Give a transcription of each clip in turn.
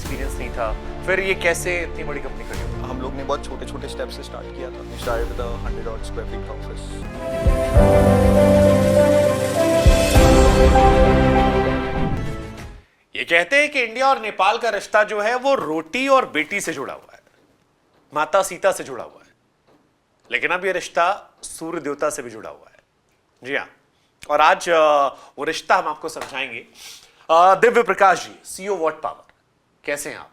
Experience नहीं था, फिर ये कैसे इतनी बड़ी कंपनी खड़ी हुई? हम लोग ने बहुत छोटे छोटे स्टेप से स्टार्ट किया था. We started with a 100 odd square feet office. ये कहते हैं कि इंडिया और नेपाल का रिश्ता जो है वो रोटी और बेटी से जुड़ा हुआ है, माता सीता से जुड़ा हुआ है, लेकिन अब ये रिश्ता सूर्य देवता से भी जुड़ा हुआ है. जी हाँ, और आज वो रिश्ता हम आपको समझाएंगे. Divya Prakash ji, CEO what power, कैसे हैं आप?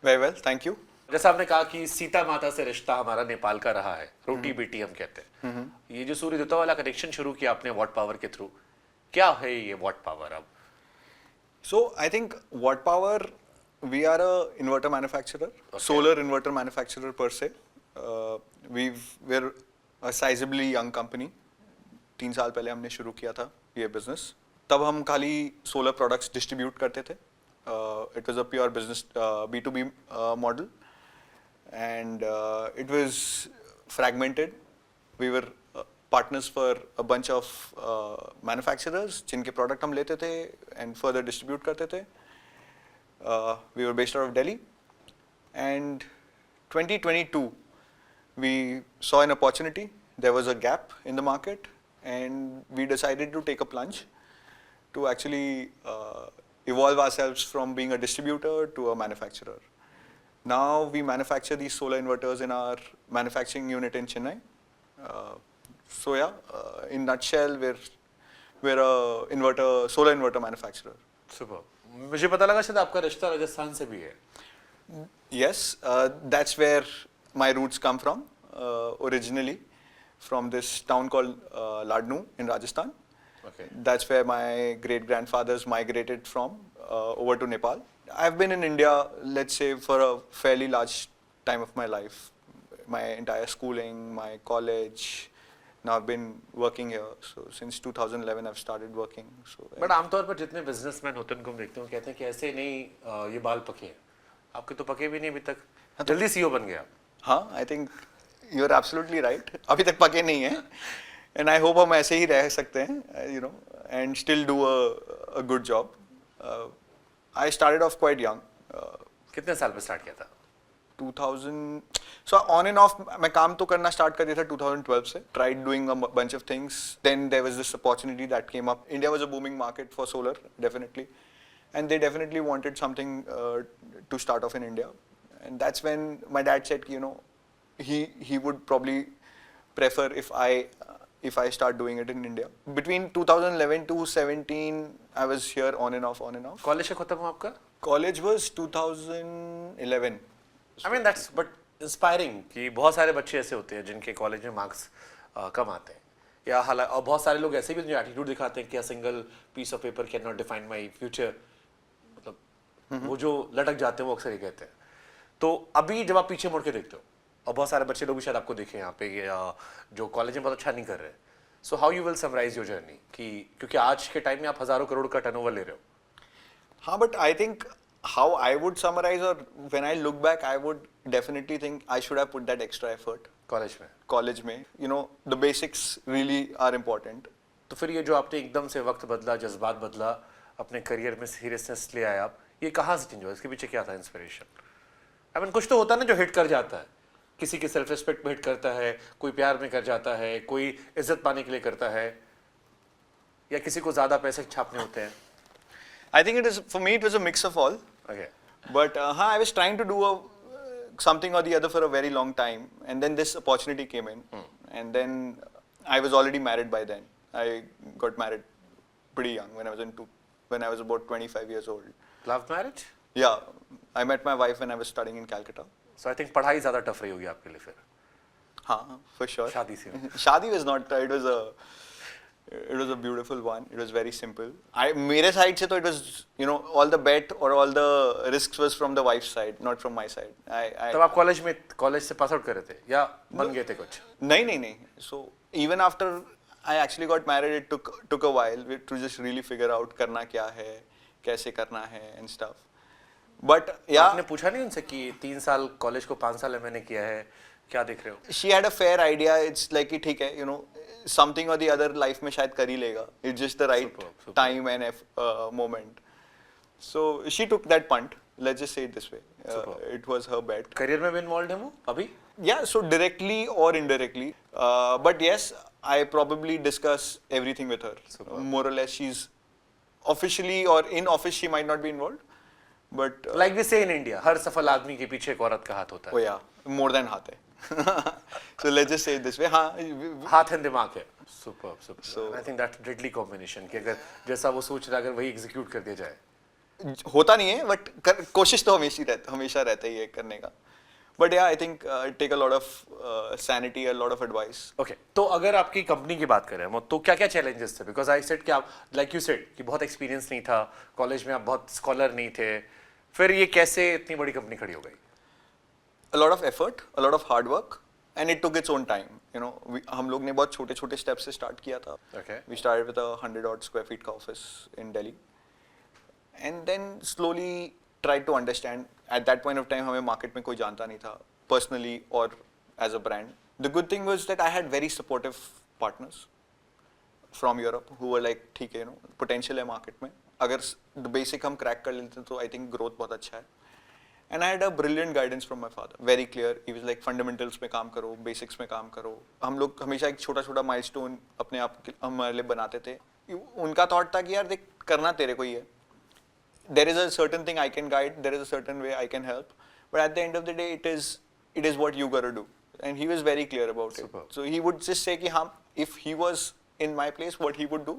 Very well, thank you. जैसा आपने कहा कि सीता माता से रिश्ता हमारा नेपाल का रहा है, रोटी बेटी हम कहते हैं. ये जो सूर्य देवता वाला कनेक्शन शुरू किया आपने वॉट पावर के थ्रू, क्या है ये वॉट पावर? अब So I think Watt Power, we are a inverter manufacturer, solar inverter manufacturer per se. We're a sizably young company. 3 साल पहले हमने शुरू किया था ये business. तब हम खाली solar products distribute करते थे. It was a pure business B2B model, and it was fragmented. We were partners for a bunch of manufacturers जिनके product हम लेते थे and further distribute करते थे. We were based out of Delhi, and 2022 we saw an opportunity. There was a gap in the market, and we decided to take a plunge to actually evolve ourselves from being a distributor to a manufacturer. Now we manufacture these solar inverters in our manufacturing unit in Chennai. So yeah, in nutshell, we're a solar inverter manufacturer. Super. मुझे पता लगा शायद आपका रिश्ता राजस्थान से भी है. Yes, that's where my roots come from. Originally, from this town called Ladnu in Rajasthan. Okay. That's where my great grandfathers migrated from over to Nepal. I've been in India, let's say, for a fairly large time of my life. My entire schooling, my college. Now I've been working here. So since 2011 I've started working. So but आमतौर पर जितने businessman होते हैं उनको हम देखते हैं, कहते हैं कि ऐसे नहीं ये बाल पके हैं. आपके तो पके भी नहीं अभी तक, जल्दी सीईओ बन गया. हाँ, I think you're absolutely right. अभी तक पके नहीं हैं, and I hope हम ऐसे ही रह सकते हैं, you know, and still do a good job. I started off quite young. कितने साल में स्टार्ट किया था? 2000. So on and off मैं काम तो करना start कर दिया था 2012 से. Tried doing a bunch of things. Then there was this opportunity that came up. India was a booming market for solar, definitely, and they definitely wanted something to start off in India. And that's when my dad said, you know, he would probably prefer if I start doing it in India. Between 2011 to 17, I was here on and off. College का खत्म हुआ आपका? College was 2011. I mean that's but inspiring कि बहुत सारे बच्चे ऐसे होते हैं जिनके कॉलेज में मार्क्स कम आते हैं, या हालांकि और बहुत सारे लोग ऐसे भी जो एटीट्यूड दिखाते हैं कि a single piece of paper cannot define my future, मतलब वो जो लटक जाते हैं वो अक्सर ये कहते हैं. तो अभी जब आप पीछे मुड़ के देखते हो, और बहुत सारे बच्चे लोग भी शायद आपको देखें यहाँ पे जो कॉलेज में बहुत अच्छा नहीं कर रहे, so how you will summarise your journey, कि क्योंकि आज के टाइम में आप हजारों करोड़ का टर्नओवर ले रहे हो. हाँ, but I think how I would summarize, or when I look back, I would definitely think I should have put that extra effort. College में, you know, the basics really are important. तो फिर ये जो आपने एकदम से वक्त बदला, जज्बात बदला, अपने करियर में सीरियसनेस ले आए आप, ये कहाँ से चेंज हुआ? इसके पीछे क्या था इंस्पिरेशन? आई मीन कुछ तो होता है ना जो हिट कर जाता है, किसी के सेल्फ रिस्पेक्ट में हिट करता है, कोई प्यार में कर जाता है, कोई इज्जत पाने के लिए करता है, या किसी को ज्यादा पैसे छापने होते हैं. I think for me it was a mix of all. Okay. But I was trying to do something or the other for a very long time, and then this opportunity came in, and then I was already married by then. I got married pretty young when I was about 25 years old. Love marriage? Yeah, I met my wife when I was studying in Calcutta. So I think पढ़ाई ज़्यादा tough रही होगी आपके लिए फिर. हाँ, for sure. शादी से. शादी was not. It was a beautiful one. It was very simple. मेरे side से तो it was, you know, all the bet or all the risks was from the wife's side, not from my side. तब आप college से pass out कर रहे थे या बन गए थे कुछ? नहीं. So even after I actually got married, it took a while to just really figure out करना क्या है, कैसे करना है and stuff. But yeah. आपने पूछा नहीं उनसे कि 3 साल कॉलेज को 5 साल मैंने किया है, क्या देख रहे हो? She had a fair idea. It's like कि ठीक है, you know, something or the other life में शायद कर ही लेगा. It's just the right Superb. time and moment. So she took that punt. Let's just say it this way. It was her bet. Career में भी involve है वो अभी? Yeah, so directly or indirectly. But yes, I probably discuss everything with her. More or less, she's officially or in office, she might not be involved. But like we say in India, हर सफल आदमी के पीछे एक औरत का हाथ होता oh है. yeah, more than हाथ है. So let's just say it this way. हाँ, हाथ है दिमाग है. Super super. I think that's deadly combination कि अगर जैसा वो सोच रहा है अगर वही एग्जीक्यूट कर दिया जाए. होता नहीं है, बट कोशिश तो हमेशा रहता ही है करने का. But yeah, I think it take a lot of sanity, a lot of advice. Okay तो अगर आपकी कंपनी की बात करें हम तो क्या क्या चैलेंजेस थे? बिकॉज आई सेड कि आप लाइक यू सेड कि बहुत एक्सपीरियंस नहीं था कॉलेज में, आप बहुत स्कॉलर नहीं थे, फिर ये कैसे इतनी बड़ी कंपनी खड़ी हो गई? A lot of effort, a lot of hard work, and it took its own time. You know, हम लोग ने बहुत छोटे-छोटे steps से start किया था. Okay. We started with a 100 odd square feet का office in Delhi, and then slowly tried to understand. At that point of time, हमें market में कोई जानता नहीं था, personally or as a brand. The good thing was that I had very supportive partners from Europe who were like, ठीक है, you know, potential है market में. अगर the basic हम crack कर लेते तो I think growth बहुत अच्छा है. And I had a brilliant guidance from my father. Very clear. He was like fundamentals में काम करो, basics में काम करो. हम लोग हमेशा एक छोटा-छोटा milestone अपने आप हमारे लिए बनाते थे. उनका thought था कि यार देख करना तेरे को ही है. There is a certain thing I can guide. There is a certain way I can help. But at the end of the day, it is what you gotta do. And he was very clear about Super. it. So he would just say कि हाँ, if he was in my place, what he would do.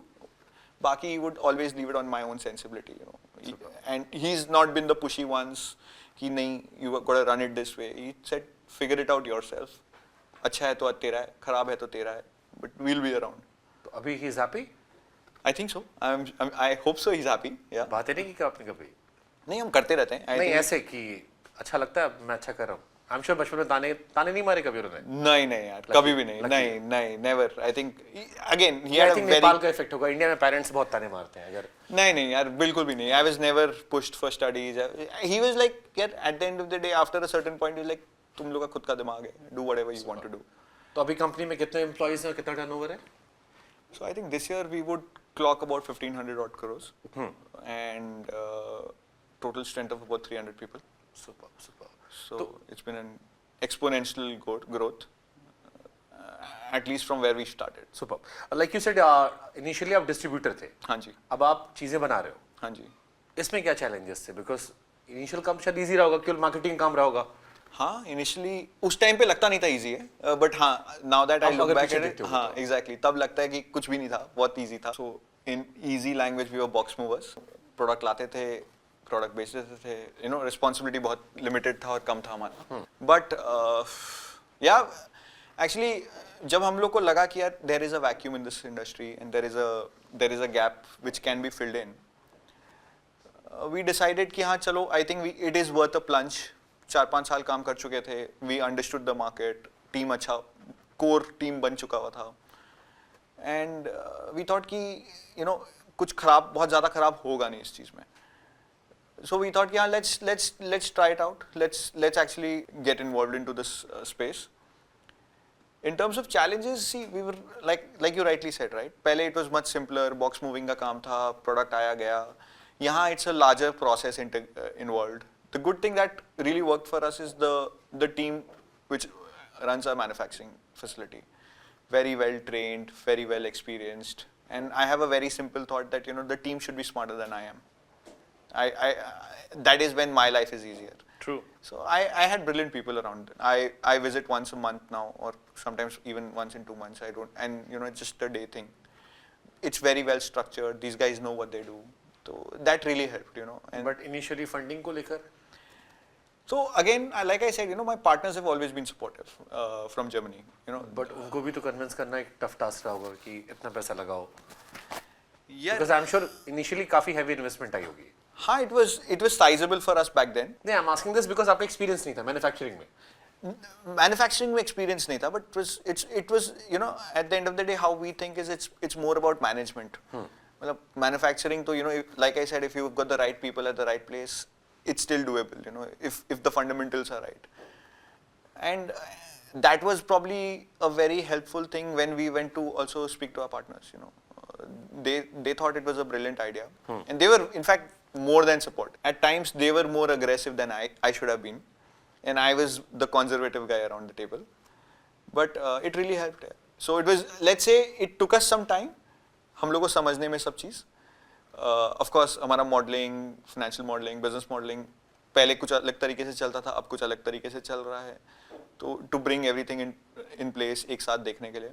बाकी he would always leave it on my own sensibility, you know. And he's not been the pushy ones कि नहीं, you gotta run it this way. He said, figure it out yourself. अच्छा है तो तेरा है, खराब है तो तेरा है. But we'll be around. तो अभी he is happy? I think so. I hope so. He's happy. Yeah. बातें नहीं की आपने कभी? नहीं हम करते रहते हैं. I नहीं think- ऐसे कि अच्छा लगता है मैं अच्छा कर रहा हूँ. I'm sure बचपन में ताने नहीं मारे कभी उन्होंने? नहीं यार, कभी भी नहीं. नहीं, never. I think again he I had a think very Nepal का इफेक्ट होगा. इंडिया में पेरेंट्स बहुत ताने मारते हैं अगर. नहीं यार, बिल्कुल भी नहीं. I was never pushed for studies. He was like, यार at the end of the day, after a certain point, he was like, तुम लोग का खुद का दिमाग है. Do whatever you want to do. तो अभी कंपनी में कितने एम्प्लॉइज हैं और कितना टर्नओवर है? So I think this year we would clock about 1,500 odd crores and total strength of about 300 people. Super. So it's been an exponential growth, at least from where we started. Super. Like you said initially आप distributor थे. हाँ जी. अब आप चीजें बना रहे हो. हाँ जी. इसमें क्या चैलेंजेस थे? बिकॉज इनिशियल काम शायद इजी रहा होगा, केवल मार्केटिंग काम रहा होगा. हाँ, इनिशियली उस टाइम पे लगता नहीं था इजी है, बट हाँ, नाउ दैट आई अब लुक अगर बैक पीछे एट देखते इट, हो हाँ तो। एग्जैक्टली, तब लगता है कि कुछ भी नहीं था, बहुत इजी था. So in easy language we were box movers. Product लाते थे, प्रोडक्ट बेचते थे, यू नो, रिस्पॉन्सिबिलिटी बहुत लिमिटेड था और कम था हमारा. बट या एक्चुअली जब हम लोग को लगा कि यार there is a vacuum in this industry and there is a gap which can be filled in, we decided कि हाँ चलो, I think it is worth a plunge. 4-5 साल काम कर चुके थे, we understood the market, team अच्छा, core team बन चुका हुआ था, एंड वी थॉट कि यू नो कुछ खराब, बहुत ज़्यादा खराब होगा नहीं इस चीज़ में. सो वी थॉट कि हाँ let's try it out, let's actually get involved into this space. In terms of challenges, see, we were like you rightly said, right? पहले it was much simpler, box moving का काम था, product आया गया. यहाँ it's a larger process involved. The good thing that really worked for us is the team which runs our manufacturing facility. Very well trained, very well experienced, and I have a very simple thought that, you know, the team should be smarter than I am. That is when my life is easier. True. So I had brilliant people around. I visit once a month now, or sometimes even once in 2 months. I don't, and you know, it's just a day thing. It's very well structured. These guys know what they do. So that really helped, you know. And but initially funding को लेकर so again, like I said, you know, my partners have always been supportive from Germany. You know, but उनको भी तो convince करना एक tough task रहा होगा कि इतना पैसा लगाओ. yeah, because I am sure initially काफी हैवी इन्वेस्टमेंट आई होगी. हाँ, it was sizable for us back then. नहीं, I am asking this because आपका एक्सपीरियंस नहीं था मैन्युफैक्चरिंग में. Manufacturing में experience नहीं था, but it was, you know, at the end of the day, how we think is it's more about management. मतलब manufacturing तो, you know, like I said, if you've got the right people at the right place, it's still doable, you know, if the fundamentals are right. And that was probably a very helpful thing when we went to also speak to our partners, you know. They thought it was a brilliant idea. And they were, in fact, more than support. At times they were more aggressive than I should have been, and I was the conservative guy around the table. But it really helped. So it was, let's say, it took us some time. हम लोगों को समझने में सब चीज़. Of course हमारा modeling, financial modeling, business modeling पहले कुछ अलग तरीके से चलता था, अब कुछ अलग तरीके से चल रहा है. तो to bring everything in place एक साथ देखने के लिए,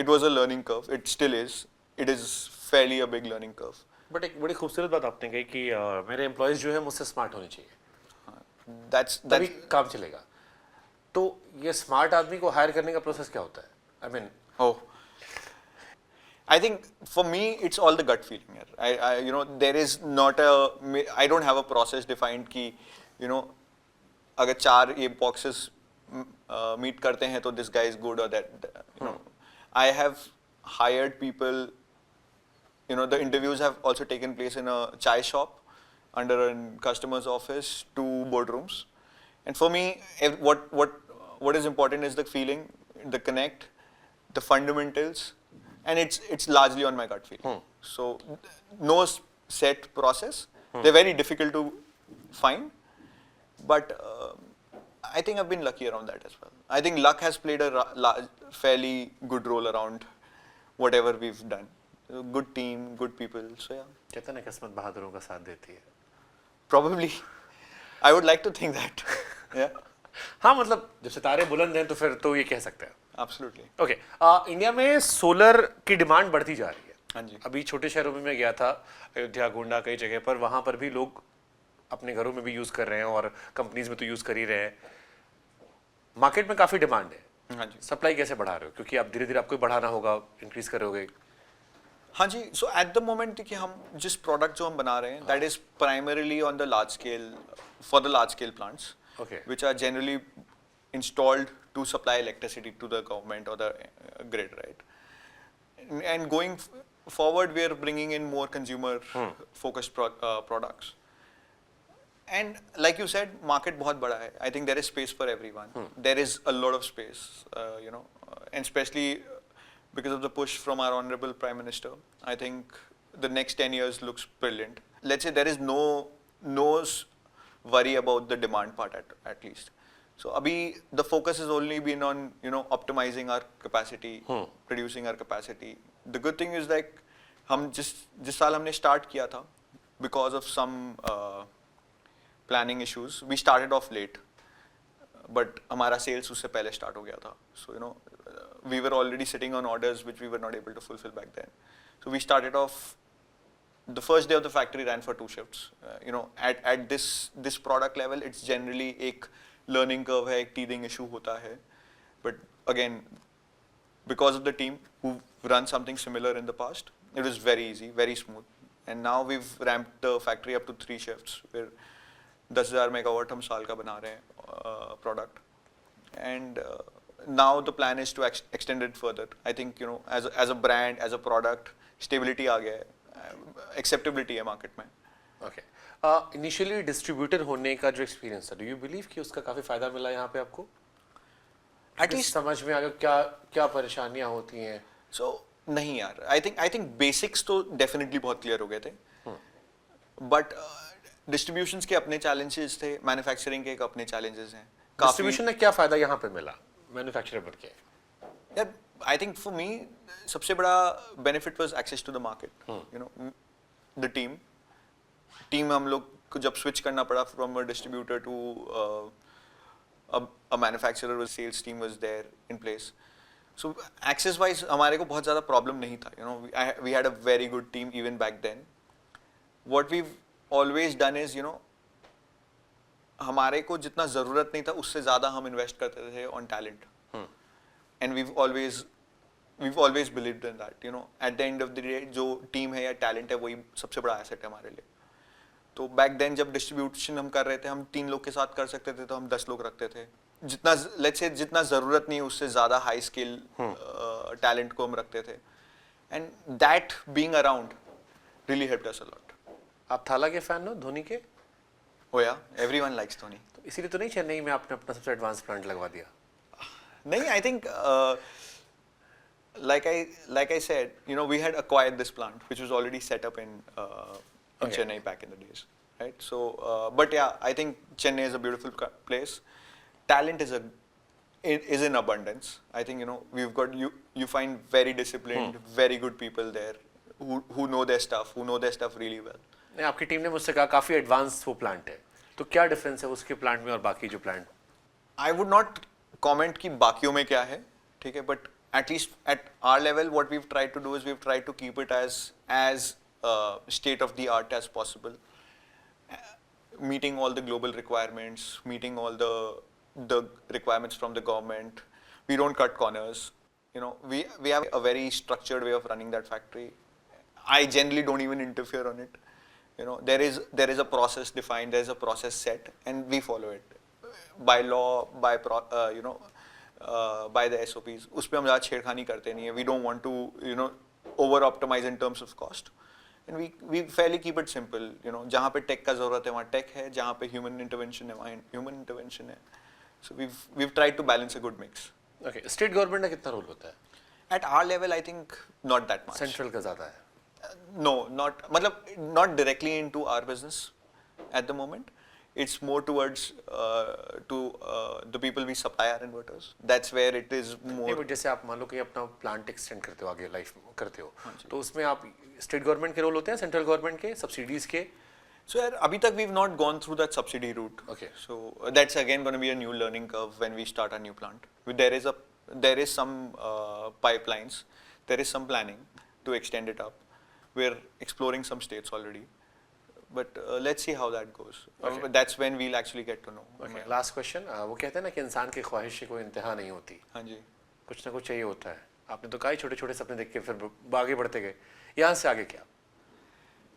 it was a learning curve. It still is. It is fairly a big learning curve. But एक बड़ी खूबसूरत बात आपने कही कि मेरे एम्प्लॉयज जो है मुझसे स्मार्ट होने चाहिए, तभी काम चलेगा. तो ये स्मार्ट आदमी को हायर करने का प्रोसेस क्या होता है? I mean, I think for me it's all the gut feeling. You know, there is not I don't have a process defined कि you know अगर 4 ये boxes meet करते हैं तो this guy is good or that. You know, I have hired people. You know, the interviews have also taken place in a chai shop, under a customer's office, 2 boardrooms. And for me, what is important is the feeling, the connect, the fundamentals, and it's largely on my gut feeling. So no set process. They're very difficult to find, but I think I've been lucky around that as well. I think luck has played a fairly good role around whatever we've done. Good team, good people. So yeah. कहते हैं ना किस्मत बहादुरों का साथ देती है. Probably. I would like to think that. Yeah. हाँ, मतलब जब सितारे बुलंद हैं तो फिर तो ये कह सकते हैं. Absolutely. ओके, इंडिया में सोलर की डिमांड बढ़ती जा रही है. हाँ जी. अभी छोटे शहरों में मैं गया था, अयोध्या, गोंडा, कई जगह पर, वहां पर भी लोग अपने घरों में भी यूज कर रहे हैं और कंपनीज में तो यूज कर ही रहे हैं. मार्केट में काफी डिमांड है. हाँ जी. सप्लाई कैसे बढ़ा रहे हो? क्योंकि आप धीरे धीरे आपको बढ़ाना होगा, इंक्रीज करोगे. हाँ जी. So at the moment कि हम जिस प्रोडक्ट जो हम बना रहे हैं, that is primarily on the large scale, for the large scale plants, Okay. which are generally installed to supply electricity to the government or the grid, right? And going forward, we are bringing in more consumer focused products. And like you said, market बहुत बड़ा है. I think there is space for everyone. There is a lot of space, you know, and especially because of the push from our honorable Prime Minister, I think the next 10 years looks brilliant. Let's say there is no worry about the demand part at least. So abhi the focus has only been on, you know, optimizing our capacity, producing our capacity. The good thing is like हम जिस साल हमने start किया था, because of some planning issues, we started off late. But हमारा sales उससे पहले start हो गया था. So you know, we were already sitting on orders which we were not able to fulfill back then. So we started off. The first day of the factory ran for 2 shifts. You know, at this product level, it's generally एक learning curve है, एक teething issue होता है. But again, because of the team who run something similar in the past, it was very easy, very smooth. And now we've ramped the factory up to 3 shifts, where 10,000 megawatt हम साल का बना रहे हैं product. And now the plan is to extend it further. I think, you know, as a brand, as a product, stability आ गया है, acceptability है market में. ओके, इनिशियली डिस्ट्रीब्यूटर होने का जो एक्सपीरियंस था, डू यू बिलीव कि उसका काफी फायदा मिला यहाँ पे आपको? एटलीस्ट समझ में आ गया क्या क्या परेशानियां होती हैं? So नहीं यार, I think basics तो definitely बहुत clear हो गए थे. But distributions के अपने challenges थे, manufacturing के एक अपने challenges हैं. डिस्ट्रीब्यूशन में क्या फायदा यहाँ पे मिला मैन्युफैक्चरर बन के? Yeah, I think for me सबसे बड़ा benefit was access to the market. You know, the team हम लोग को जब switch करना पड़ा from a distributor to a manufacturer, was sales team was there in place. So access wise हमारे को बहुत ज़्यादा problem नहीं था. You know, we had a very good team even back then. What we've always done is, you know, हमारे को जितना ज़रूरत नहीं था उससे ज़्यादा हम इन्वेस्ट करते थे on talent. And we've always believed in that. You know, at the end of the day जो team है या talent है वही सबसे बड़ा asset है हमारे लिए. तो back then जब distribution हम कर रहे थे, हम 3 लोग के साथ कर सकते थे तो हम 10 लोग रखते थे. जितना let's say जितना ज़रूरत नहीं उससे ज़्यादा high scale talent को हम रखते थे. And that being around really helped us a lot. आप थाला के फैन हो धोनी के? Oh yeah, everyone likes Dhoni. तो इसीलिए तो नहीं चेन्नई में आपने अपना सबसे एडवांस प्लांट लगवा दिया? नहीं, I think like I said, you know, we had acquired this plant which was already set up in Okay. Chennai back in the days. right? So, but yeah, I think Chennai is a beautiful place. Talent is in abundance. I think we've got you find very disciplined, very good people there who know their stuff really well. नहीं, आपकी team ने मुझसे कहा काफ़ी advance वो plant है, तो क्या डिफरेंस है उसके प्लांट में और बाकी जो plant? I would not comment कि बाकियों में क्या है, ठीक है, but at least at our level what we've tried to do is we've tried to keep it as state of the art as possible, meeting all the global requirements, meeting all the requirements from the government. We don't cut corners. We have a very structured way of running that factory. I generally don't even interfere on it. There is a process defined, there is a process set, and we follow it by law, by by the SOPs. उस पे हम ज़्यादा छेड़खानी करते नहीं है. We don't want to over optimize in terms of cost, and we fairly keep it simple. जहाँ पे tech का ज़रूरत है वहाँ tech है, जहाँ पे human intervention है वहाँ human intervention है. So we've tried to balance a good mix. Okay, state government का कितना रोल होता है? At our level, I think not that much. Central का ज़्यादा है. No, not directly into our business at the moment. It's more towards the people we supply our inverters. That's where it is more. नहीं, but जैसे आप मान लो कि अपना plant extend करते हो, आगे लाइफ करते हो, तो उसमें आप स्टेट गवर्नमेंट के रोल होते हैं, सेंट्रल गवर्नमेंट के, सब्सिडीज के? So अभी तक we've not gone through that subsidy route. Okay. So that's again going to be a new learning curve when we start a new plant. There is some pipelines, there is some planning to extend it up. We're exploring some states already, but let's see how that goes. Okay. That's when we'll actually get to know. Okay. Last question, वो कहते हैं ना कि इंसान की ख्वाहिश की कोई इंतहा नहीं होती, हाँ जी. कुछ ना कुछ चाहिए होता है. आपने तो कई छोटे छोटे सपने देख के फिर आगे बढ़ते गए, यहाँ से आगे क्या?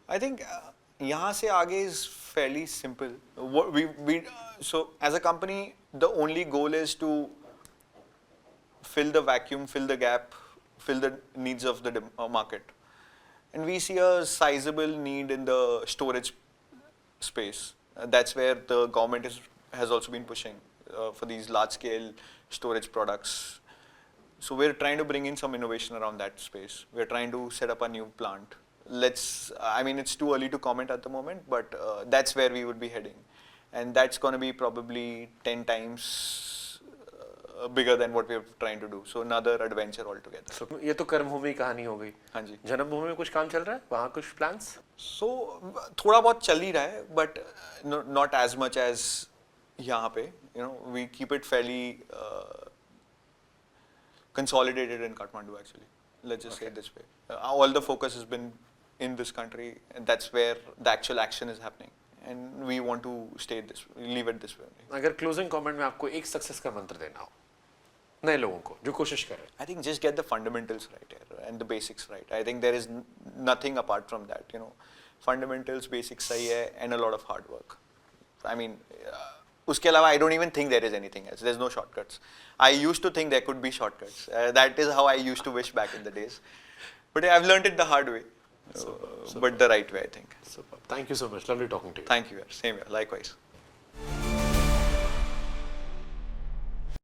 I think यहाँ से आगे is fairly simple. So as a company, the only goal is to fill the vacuum, fill the gap, fill the needs of the market. And we see a sizable need in the storage space. That's where the government has also been pushing for these large-scale storage products. So we're trying to bring in some innovation around that space. We're trying to set up a new plant. It's too early to comment at the moment, but that's where we would be heading. And that's going to be probably 10 times bigger than what we're trying to do. So another adventure altogether. So, ये तो कर्मभूमि कहानी हो गई. हाँ जी. जन्मभूमि में कुछ काम चल रहा है? वहाँ कुछ plans? So थोड़ा बहुत चल ही रहा है, but not as much as यहाँ पे. We keep it fairly consolidated in Kathmandu actually. Let's just say it this way. All the focus has been in this country, and that's where the actual action is happening. And we want to leave it this way. अगर closing comment में आपको एक success का मंत्र देना हो नए लोगों को जो कोशिश कर रहे हैं, I think just get the fundamentals right here and the basics right. I think there is nothing apart from that. Fundamentals, basics सही है, and a lot of hard work. उसके अलावा I don't even think there is anything else. There's no shortcuts. I used to think there could be shortcuts. That is how I used to wish back in the days. But I've learned it the hard way. But the right way, I think. Super. Thank you so much. Lovely talking to you. Thank you. Same here. Likewise.